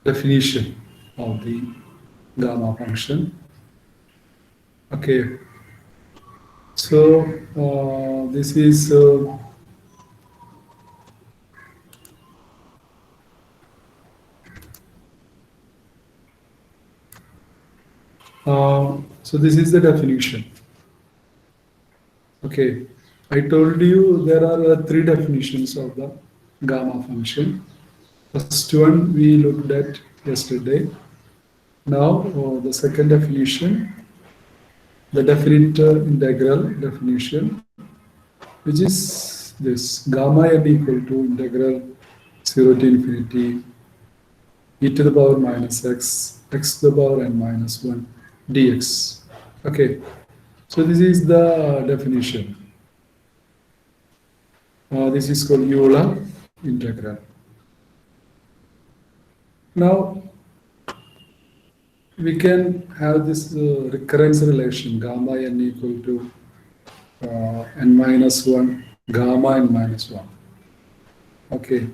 definition of the gamma function. Okay, so this is so this is the definition. Okay, I told you there are three definitions of the gamma function. First one we looked at yesterday. Now the second definition, the definite integral definition, which is this gamma n equal to integral 0 to infinity e to the power minus x, x to the power n minus 1 dx. Okay, so this is the definition. This is called Euler integral. Now, we can have this recurrence relation, gamma n equal to n minus 1, gamma n minus 1. Okay.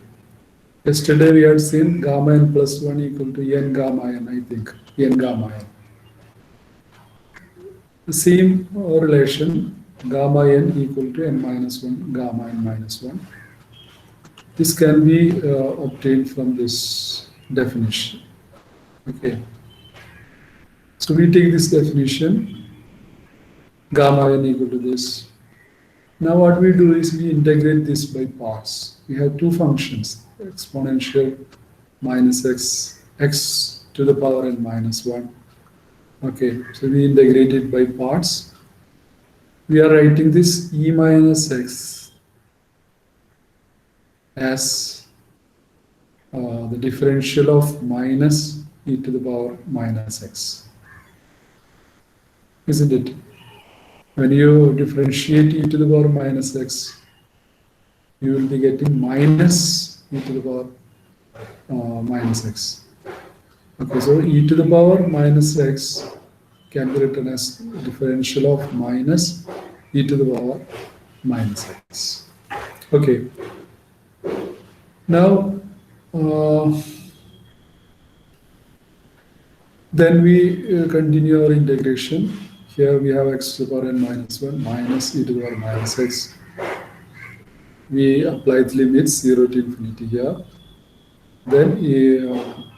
Yesterday we had seen gamma n plus 1 equal to n gamma n, I think, n gamma n. The same relation, gamma n equal to n minus 1, gamma n minus 1. This can be obtained from this definition. Okay. So we take this definition, gamma n equal to this. Now what we do is we integrate this by parts. We have two functions, exponential minus x, x to the power n minus 1. Okay, so we integrate it by parts. We are writing this e minus x as the differential of minus e to the power minus x. Isn't it? When you differentiate e to the power minus x, you will be getting minus e to the power minus x. Okay, so e to the power minus x can be written as differential of minus e to the power minus x. Okay. Now, then we continue our integration. Here we have x to the power n minus 1 minus e to the power minus x. We apply the limits 0 to infinity here. Then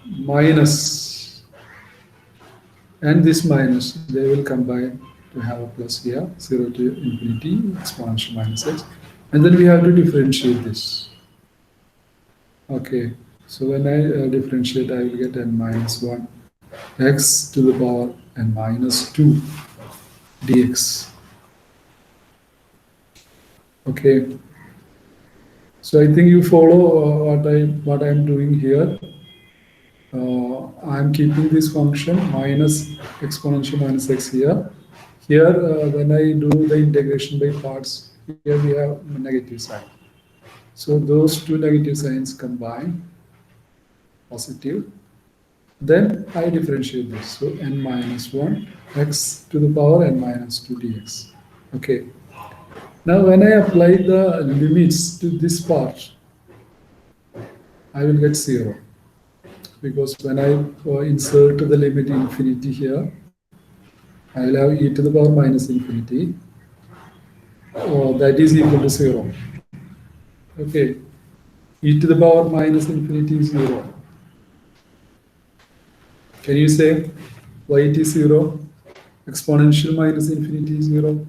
minus and this minus, they will combine to have a plus here, 0 to infinity, exponential minus x. And then we have to differentiate this. Okay, so when I differentiate, I will get n minus 1 x to the power n minus 2 dx. Okay, so I think you follow what I am doing here. I am keeping this function minus exponential minus x here. Here, when I do the integration by parts, here we have a negative sign. So those two negative signs combine, positive. Then I differentiate this. So n minus 1 x to the power n minus 2 dx. Okay. Now when I apply the limits to this part, I will get 0. Because when I insert the limit infinity here, I will have e to the power minus infinity. That is equal to 0. Okay. E to the power minus infinity is 0. Can you say why it is 0? Exponential minus infinity is 0.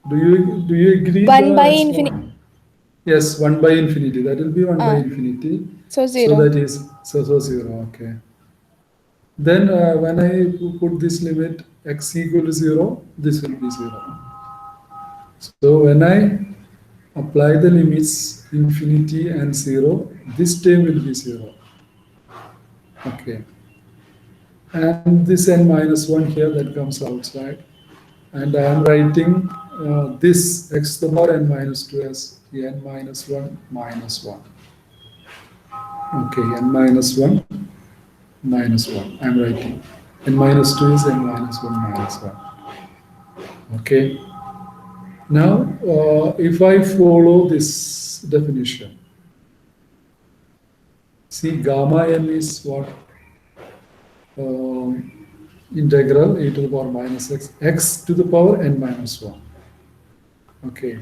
Do you agree? 1 by infinity. Yes, 1 by infinity. That will be 1 by infinity. So 0. So that is so 0. Okay. Then when I put this limit x equal to 0, this will be 0. So when I apply the limits infinity and 0, this term will be 0. Okay. And this n minus 1 here, that comes outside. And I am writing this x to the power n minus 2 as n minus 1 minus 1. Okay, n minus 1 minus 1. I am writing. N minus 2 is n minus 1 minus 1. Okay. Now, if I follow this definition, see gamma n is what? Um, Integral e to the power minus x to the power n minus 1. Okay,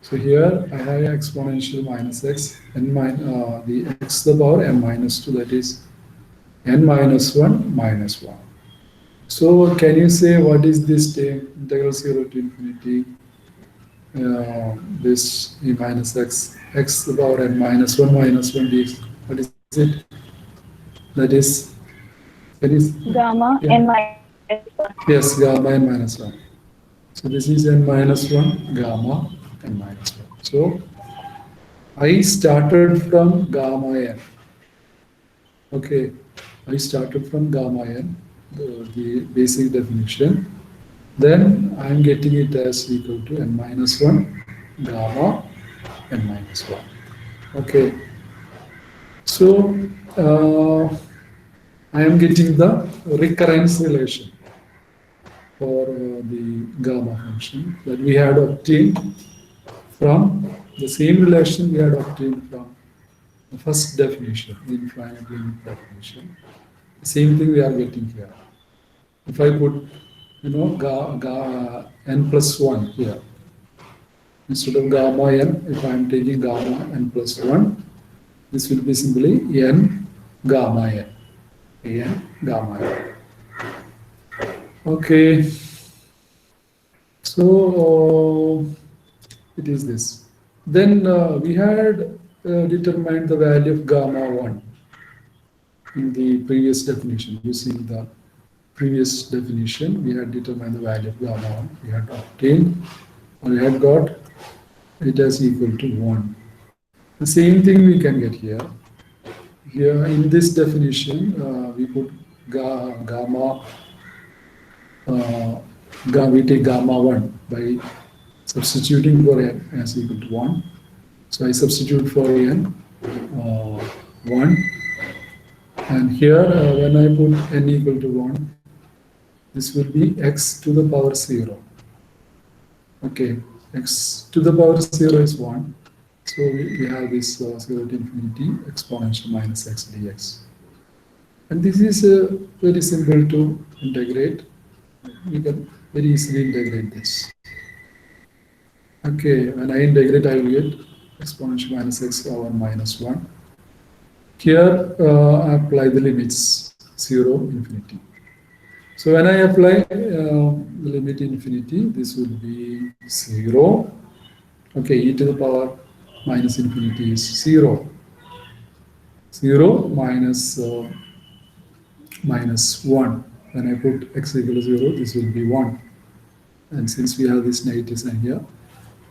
so here I have exponential minus x, the x to the power n minus 2, that is n minus 1 minus 1. So can you say what is this term? Integral 0 to infinity, this e minus x to the power n minus 1 minus 1 dx. What is it? That is, Gamma yeah. n minus 1. Yes, gamma n minus 1. So this is n minus 1, gamma n minus 1. So I started from gamma n. Okay, I started from gamma n, the basic definition. Then I am getting it as equal to n minus 1, gamma n minus 1. Okay, so I am getting the recurrence relation for the gamma function that we had obtained from the same relation we had obtained from the first definition, the infinite limit definition. The same thing we are getting here. If I put, n plus 1 here, instead of gamma n, if I am taking gamma n plus 1, this will be simply n gamma n. n gamma n. Okay, so it is this. Then we had determined the value of gamma 1 in the previous definition. Using the previous definition, we had determined the value of gamma 1. We had obtained, or we had got it as equal to 1. The same thing we can get here. Here in this definition, we put gamma, we take gamma 1 by substituting for n as equal to 1. So I substitute for n 1, and here when I put n equal to 1, this will be x to the power 0. Okay, x to the power 0 is 1. So we have this 0 to infinity exponential minus x dx. And this is very simple to integrate. We can very easily integrate this. Okay, when I integrate, I will get exponential minus x power minus 1. Here, I apply the limits 0, infinity. So when I apply the limit infinity, this will be 0. Okay, e to the power minus infinity is 0. 0 minus minus 1. When I put x equal to 0, this will be 1. And since we have this negative sign here,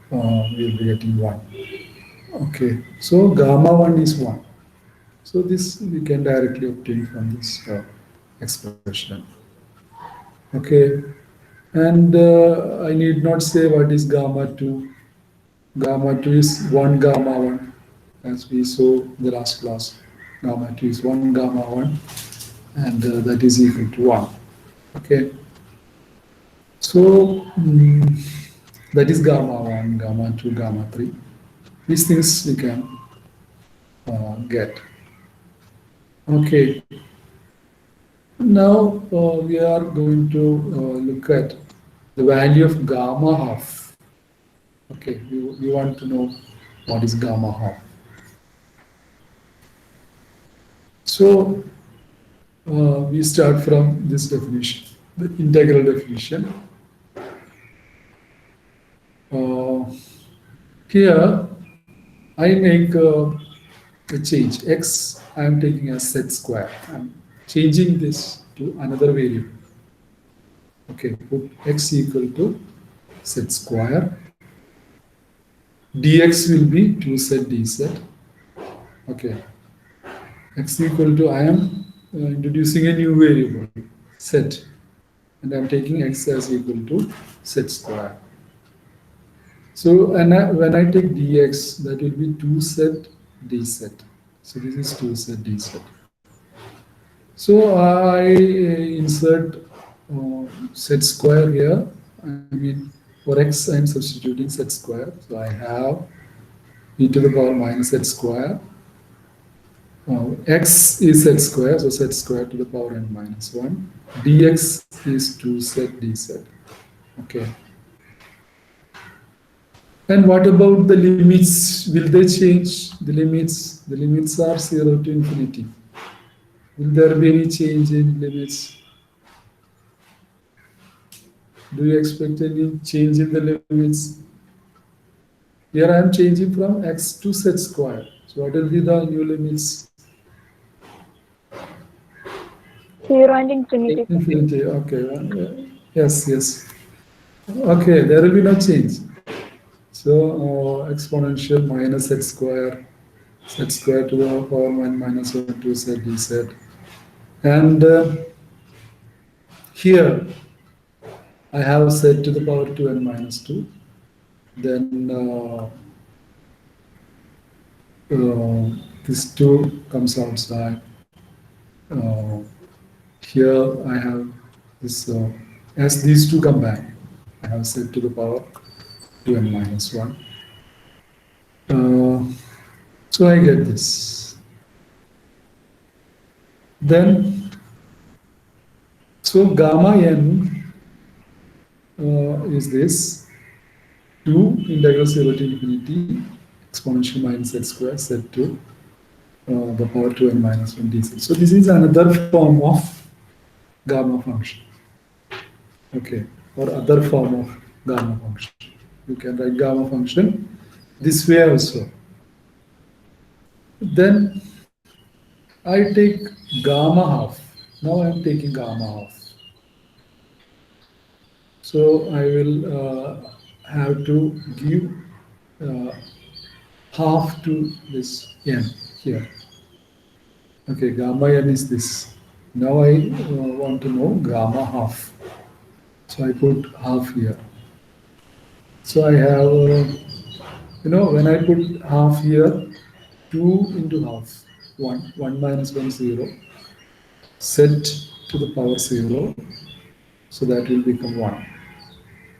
we will be getting 1. Okay, so gamma 1 is 1. So this we can directly obtain from this expression. Okay, and I need not say what is gamma 2. Gamma 2 is 1 gamma 1, as we saw in the last class. Gamma 2 is 1 gamma 1, and that is equal to 1. Okay, so that is gamma 1, gamma 2, gamma 3. These things we can get. Okay, now we are going to look at the value of gamma half. Okay, we want to know what is gamma half. So we start from this definition, the integral definition. Here I make a change. X I am taking as z square. I am changing this to another variable. Okay, put x equal to z square. Dx will be 2z dz. Okay, x equal to, I am introducing a new variable, z, and I am taking x as equal to z square. So when I take dx, that will be 2z dz. So this is 2z dz. So I insert z square here. I mean For x, I am substituting z square. So I have e to the power minus z square. X is z square, so z square to the power n minus 1. Dx is 2z dz. Okay. And what about the limits? Will they change? The limits are 0 to infinity. Will there be any change in limits? Do you expect any change in the limits? Here I am changing from x to z square. So what will be the new limits? 0 and infinity, sir. Infinity. Okay. Yes, yes. Okay, there will be no change. So exponential minus z square to the power 1 minus 1 to z dz. And here I have z to the power 2n minus 2. Then this 2 comes outside. Uh, Here I have this, as these two combine, I have z to the power 2n minus 1. So I get this. Then, so gamma n is this 2 integral 0 to infinity exponential minus z square z to the power 2n minus 1 dz. So this is another form of gamma function. Okay, or other form of gamma function. You can write gamma function this way also. Then I take gamma half. Now I am taking gamma half. So I will have to give uh, half to this n here. Okay, gamma n is this. Now I want to know gamma half. So I put half here. So I have, when I put half here, 2 into half, 1, 1 minus 1, 0, set to the power 0, so that will become 1.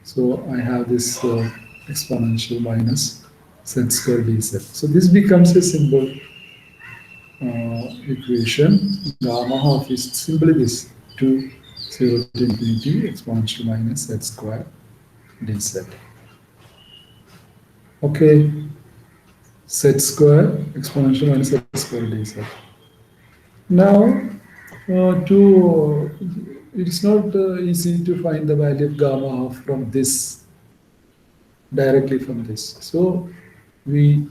So I have this exponential minus z square dz. So this becomes a simple equation. Gamma half is simply this, 2, 0 to infinity, exponential minus z square dz. Okay, z square, exponential minus z square dz. Now, it's not easy to find the value of gamma half from this, directly from this. So we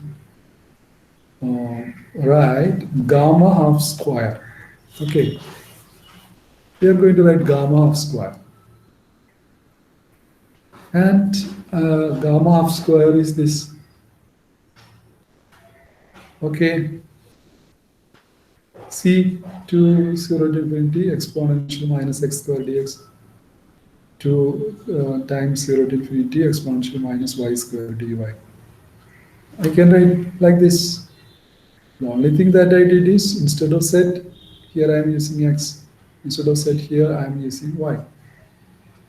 write gamma half square. Okay, we are going to write gamma half square. And gamma half square is this. Okay, C 2 0 to infinity exponential minus x square dx 2 times 0 to infinity exponential minus y square dy. I can write like this. The only thing that I did is instead of z, here I am using x. Instead of z, here I am using y.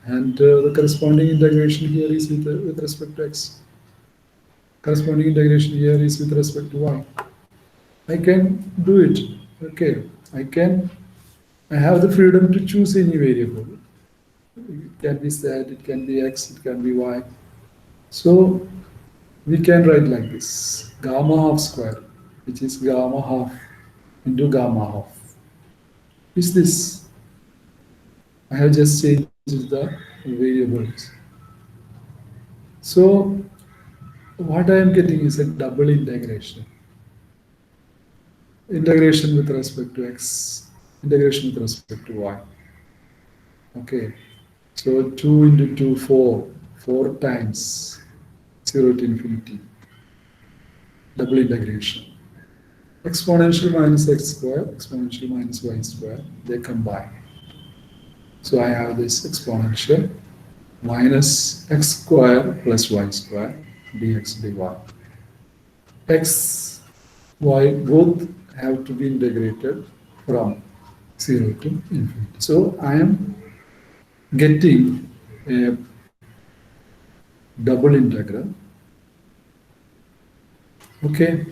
And the corresponding integration here is with respect to x. Corresponding integration here is with respect to y. I can do it. Okay, I have the freedom to choose any variable. It can be z, it can be x, it can be y. So we can write like this, gamma half square, which is gamma half into gamma half. Is this? I have just changed the variables. So what I am getting is a double integration. Integration with respect to x, integration with respect to y. Okay, so 2 into 2, 4, 4 times 0 to infinity, double integration. Exponential minus x square, exponential minus y square, they combine. So I have this exponential minus x square plus y square dx dy. X, y both have to be integrated from 0 to infinity. So I am getting a double integral. Okay,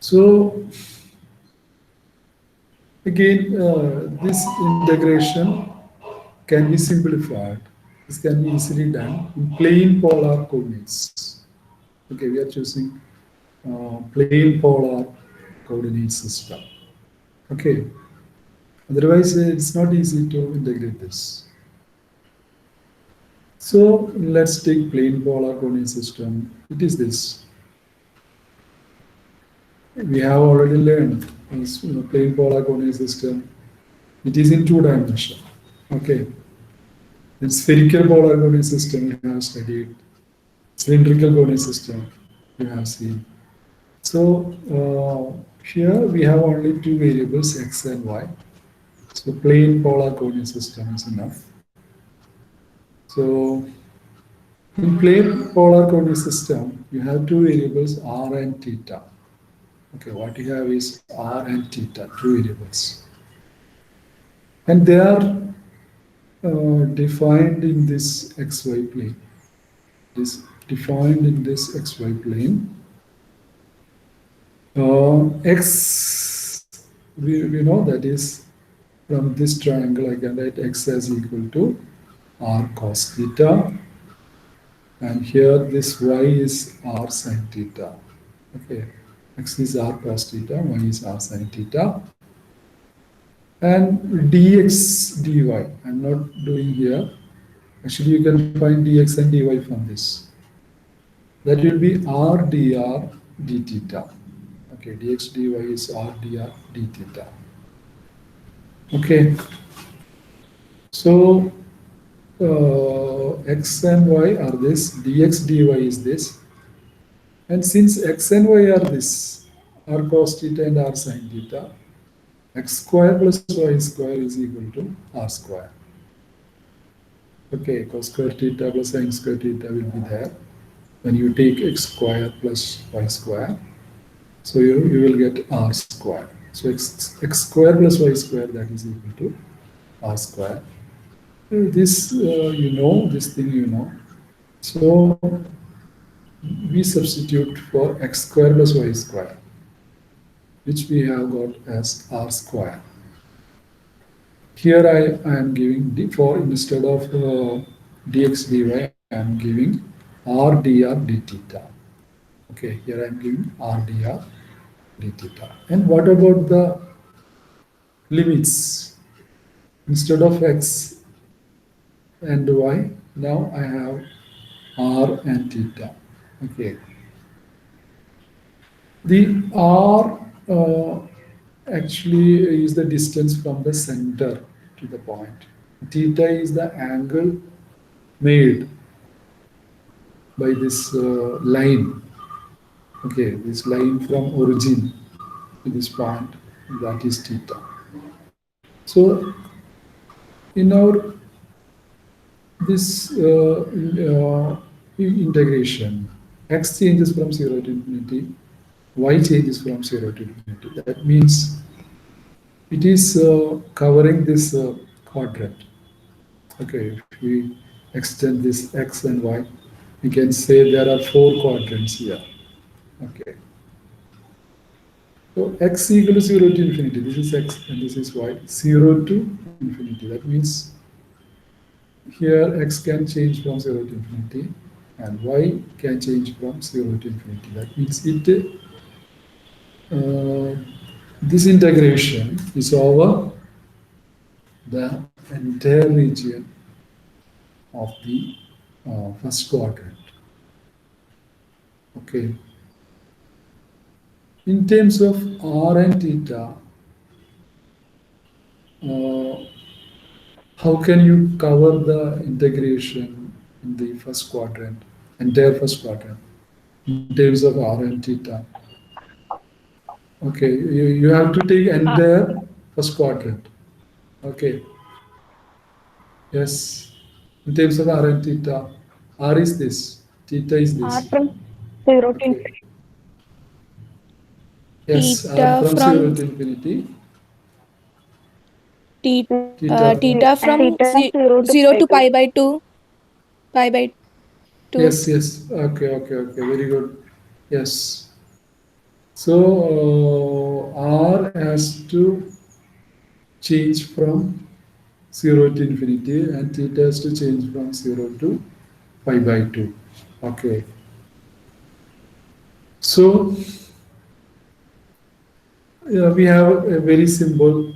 so again, this integration can be simplified. This can be easily done in plane polar coordinates. Okay, we are choosing plane polar coordinate system. Okay, otherwise it's not easy to integrate this. So let's take plane polar coordinate system. It is this. We have already learned this, plane polar coordinate system. It is in two dimension. Okay, then spherical polar coordinate system we have studied. Cylindrical coordinate system you have seen. So here we have only two variables x and y. So plain polar coordinate system is enough. So in plain polar coordinate system, you have two variables r and theta. Okay, what you have is r and theta, two variables, and they are defined in this xy plane. This defined in this xy plane. X, we know that is from this triangle. I can write x as equal to r cos theta, and here this y is r sin theta. Okay, x is r cos theta, y is r sin theta, and dx dy. I'm not doing here. Actually, you can find dx and dy from this. That will be r dr d theta. Okay, dx dy is r dr d theta. Okay, so x and y are this, dx dy is this, and since x and y are this, r cos theta and r sin theta, x square plus y square is equal to r square. Okay, cos square theta plus sin square theta will be there when you take x square plus y square. So you will get r square. So x square plus y square, that is equal to r square. This this thing you know. So we substitute for x square plus y square, which we have got as r square. Here I am giving for instead of dx dy, I am giving r dr d theta. Okay, here I am giving r dr d theta. And what about the limits? Instead of x and y, now I have r and theta. Okay, the r actually is the distance from the center to the point. Theta is the angle made by this line. Okay, this line from origin to this point, that is theta. So in our this integration, x changes from 0 to infinity, y changes from 0 to infinity. That means it is covering this quadrant. Okay, if we extend this x and y, we can say there are four quadrants here. Okay, so x equal to 0 to infinity. This is x and this is y. 0 to infinity. That means here x can change from 0 to infinity and y can change from 0 to infinity. That means this integration is over the entire region of the first quadrant. Okay. In terms of r and theta, uh, how can you cover the integration in the first quadrant, entire first quadrant, in terms of r and theta? Okay, you have to take entire first quadrant. Okay, yes, in terms of r and theta, r is this, theta is R this. from 0 to Okay, infinity. yes, r Theta from 0 from to infinity, t theta from, theta And from theta from 0 to 0 pi to 2. pi by 2. pi by 2. Yes, yes. Okay, okay, okay. Very good. Yes. So R has to change from 0 to infinity, and theta has to change from 0 to pi by 2. Okay. So we have a very simple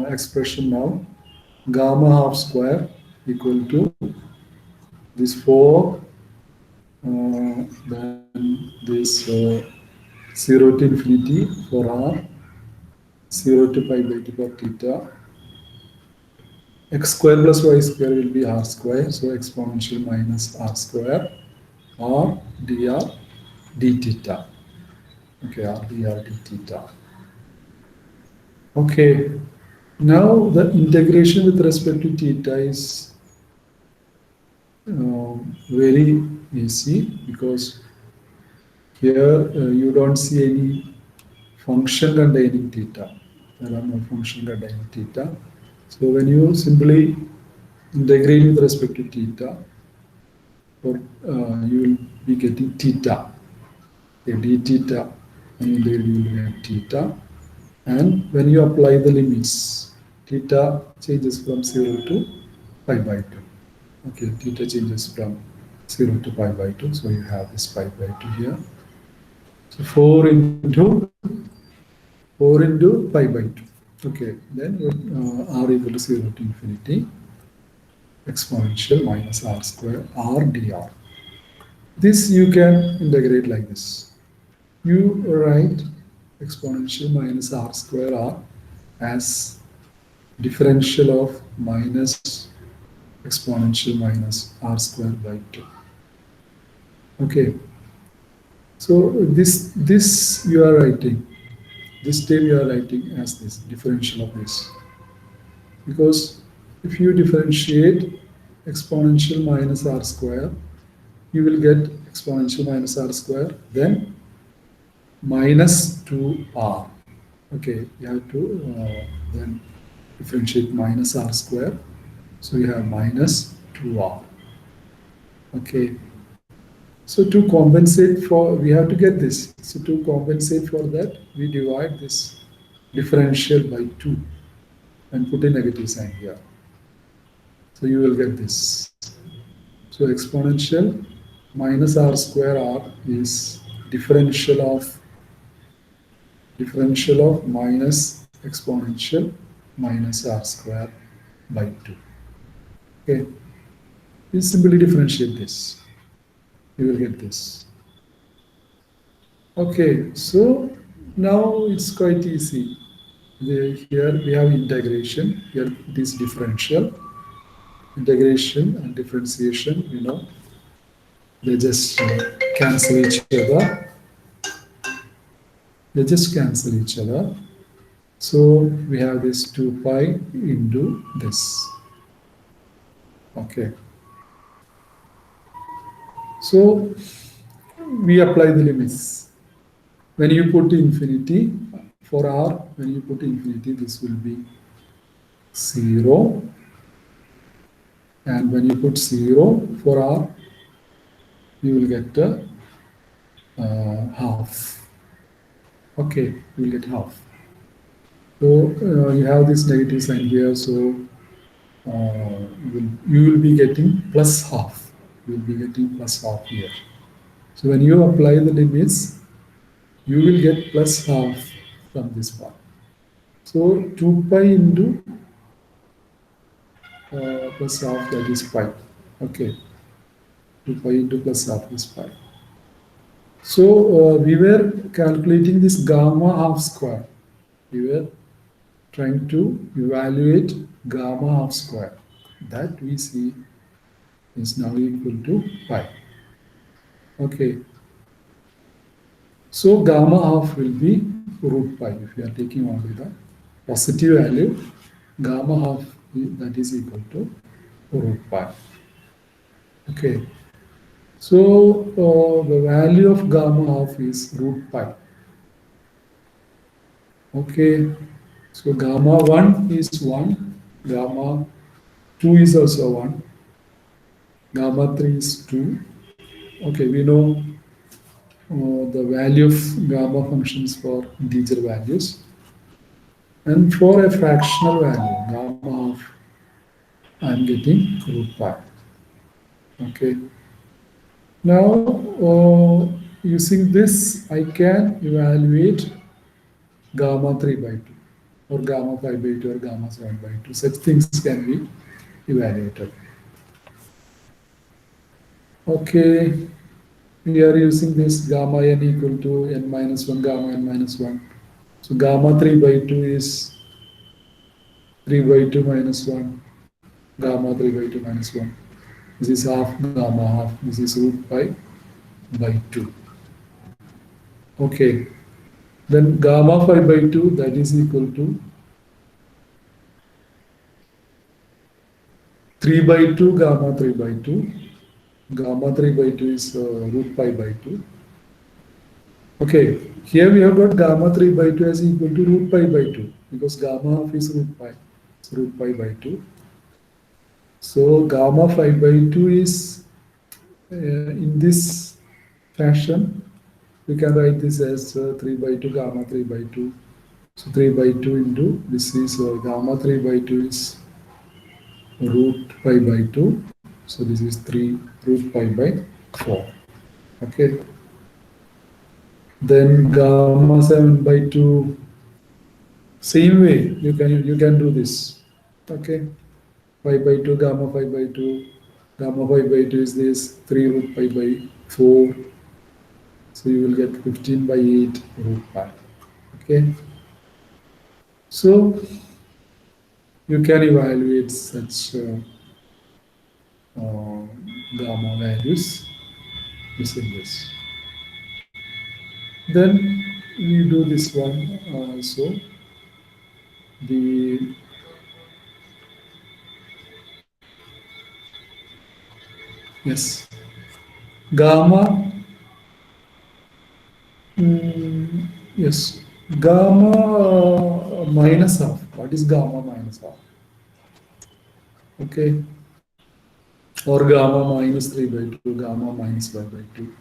expression now. Gamma half square equal to this 4, then this 0 to infinity for r, 0 to pi by 2 for theta. X square plus y square will be r square, so exponential minus r square, r dr d theta. Okay, r dr d theta. Okay, now the integration with respect to theta is very easy because here you don't see any function containing theta. There are no function containing theta. So when you simply integrate with respect to theta, or you will be getting theta, a d theta, and there you will get theta. And when you apply the limits, theta changes from 0 to pi by 2. Okay, theta changes from 0 to pi by 2. So you have this pi by 2 here. So 4 into pi by 2. Okay, then r equal to 0 to infinity exponential minus r square r dr. This you can integrate like this. You write exponential minus r square r as differential of minus exponential minus r square by 2. Okay, so this you are writing, this term you are writing as this differential of this, because if you differentiate exponential minus r square, you will get exponential minus r square, then minus 2r. Okay, you have to then differentiate minus r square, so you have minus 2r. Okay, so to compensate for, we have to get this. So to compensate for that, we divide this differential by 2 and put a negative sign here. So you will get this. So exponential minus r square r is differential of minus exponential minus r square by 2. Okay, you simply differentiate this. You will get this. Okay, so now it's quite easy. Here we have integration. Here it is differential. Integration and differentiation, they just cancel each other. They just cancel each other. So we have this 2 pi into this. Okay. So we apply the limits. When you put infinity for r, when you put infinity, this will be 0. And when you put 0 for r, you will get half. Okay, you will get half. So you have this negative sign here, so you will be getting plus half. You will be getting plus half here. So when you apply the limits, you will get plus half from this part. So 2 pi into plus half, that is pi. Okay, 2 pi into plus half is pi. So we were calculating this gamma half square. We were trying to evaluate gamma half square. That we see is now equal to pi. Okay. So gamma half will be root pi. If you are taking only the positive value, gamma half that is equal to root pi. Okay. So the value of gamma half is root pi. Okay. So gamma 1 is 1, gamma 2 is also 1, Gamma 3 is 2. Okay, we know the value of gamma functions for integer values. And for a fractional value, gamma of, I'm getting root pi. Okay. Now, using this, I can evaluate gamma 3 by 2 or gamma 5 by 2 or gamma 7 by 2. Such things can be evaluated. Okay, we are using this gamma n equal to n minus 1, gamma n minus 1. So gamma 3 by 2 is 3 by 2 minus 1, gamma 3 by 2 minus 1. This is half gamma half. This is root pi by 2. Okay, then gamma 5 by 2, that is equal to 3 by 2 gamma 3 by 2. Gamma 3 by 2 is root pi by 2. Okay, here we have got gamma 3 by 2 as equal to root pi by 2 because gamma half is root pi. It's root pi by 2. So gamma 5 by 2 is in this fashion. We can write this as 3 by 2 gamma 3 by 2. So 3 by 2 into this is gamma 3 by 2 is root pi by 2. So this is 3 root pi by 4. Okay. Then gamma 7 by 2. Same way you can do this. Okay. 5 by 2 gamma 5 by 2. Gamma 5 by 2 is this 3 root pi by 4. So you will get 15 by 8 root pi. Okay. So you can evaluate such gamma values using this. Then we do this one also. The yes, gamma. Yes, gamma minus half. What is gamma minus half? Okay, or gamma minus 3 by 2, gamma minus 5 by 2.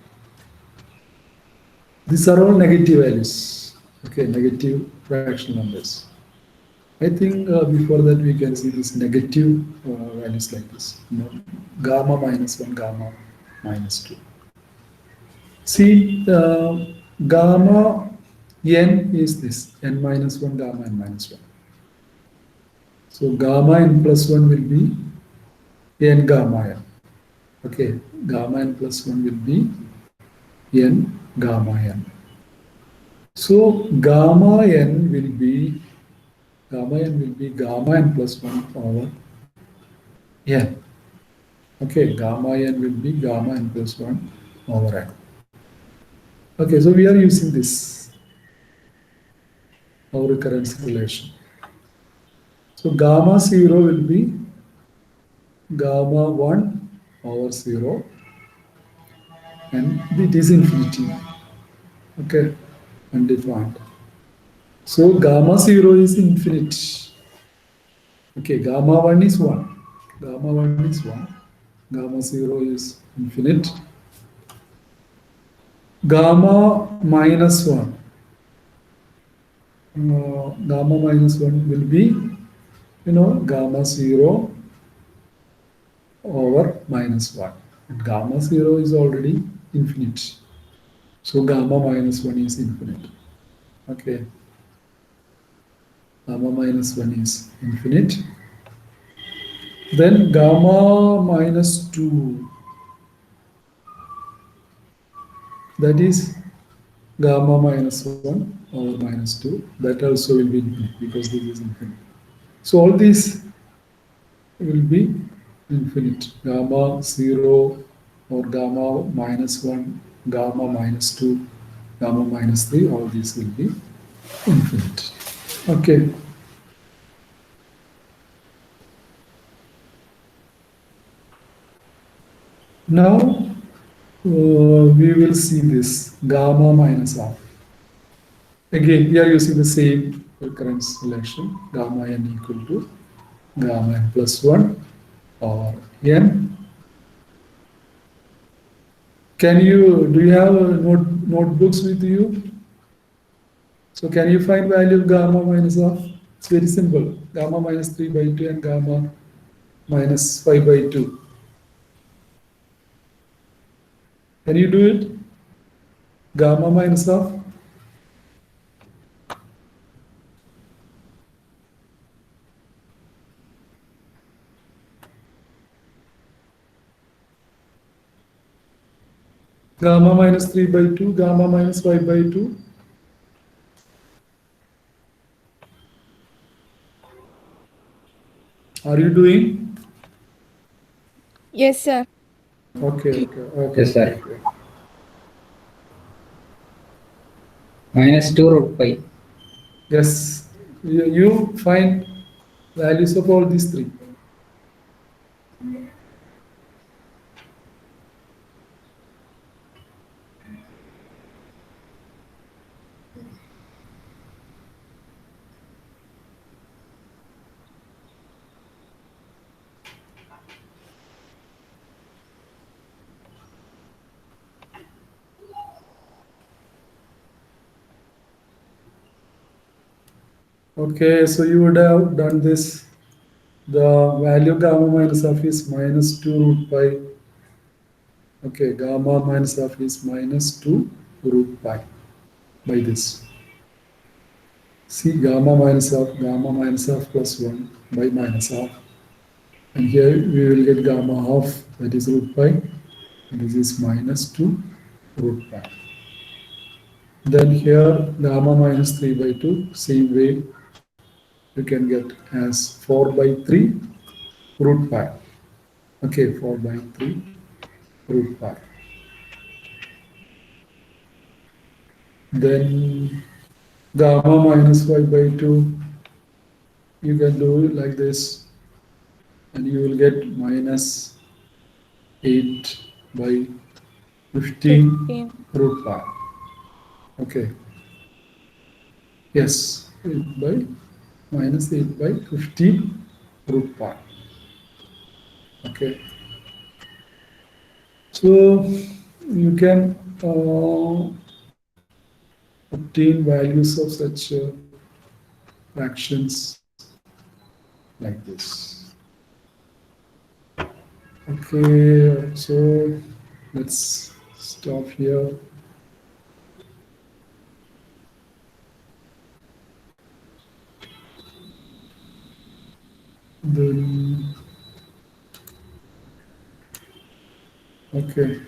These are all negative values. Okay, negative fractional numbers. I think before that we can see this negative values like this. Gamma minus 1, gamma minus 2. See, gamma n is this, n minus 1, gamma n minus 1. So gamma n plus 1 will be n gamma n. Okay, gamma n plus 1 will be n gamma n. So gamma n will be gamma n plus 1 over n. Okay, gamma n will be gamma n plus 1 over n. Okay, so we are using this, our recurrence relation. So gamma 0 will be gamma 1 over 0 and it is infinity. Okay, undefined. So gamma 0 is infinite. Okay, gamma 1 is 1. Gamma 1 is 1. Gamma 0 is infinite. Gamma minus 1. Gamma minus 1 will be, gamma 0 over minus 1. And gamma 0 is already infinite. So gamma minus 1 is infinite. Okay. Gamma minus 1 is infinite. Then gamma minus 2. That is gamma minus 1 over minus 2. That also will be infinite because this is infinite. So all these will be infinite. Gamma 0 or gamma minus 1, gamma minus 2, gamma minus 3, all these will be infinite. Okay. Now we will see this gamma minus half. Again, we are using the same recurrence relation, gamma n equal to gamma n plus 1 or n Do you have notebooks with you? So can you find value of gamma minus of? It's very simple. Gamma minus 3 by 2 and gamma minus 5 by 2. Can you do it? Gamma minus of gamma minus 3 by 2, gamma minus 5 by 2. Are you doing? Yes, sir. Okay, okay, okay, Yes, okay, sir. okay. Minus 2 root pi. Yes, you find values of all these three. Okay, so you would have done this. The value of gamma minus of is minus 2 root pi. Okay, gamma minus of is minus 2 root pi by this. See gamma minus of plus 1 by minus half. And here we will get gamma half, that is root pi. And this is minus 2 root pi. Then here gamma minus 3 by 2, same way you can get as 4 by 3 root pi. Okay, 4 by 3 root pi. Then gamma minus 5 by 2, you can do it like this, and you will get minus 8 by 15 15. root pi. Okay, yes, 8 by minus 8 by 15 root pi. Okay, so you can obtain values of such fractions like this. Okay, so let's stop here. Then, okay.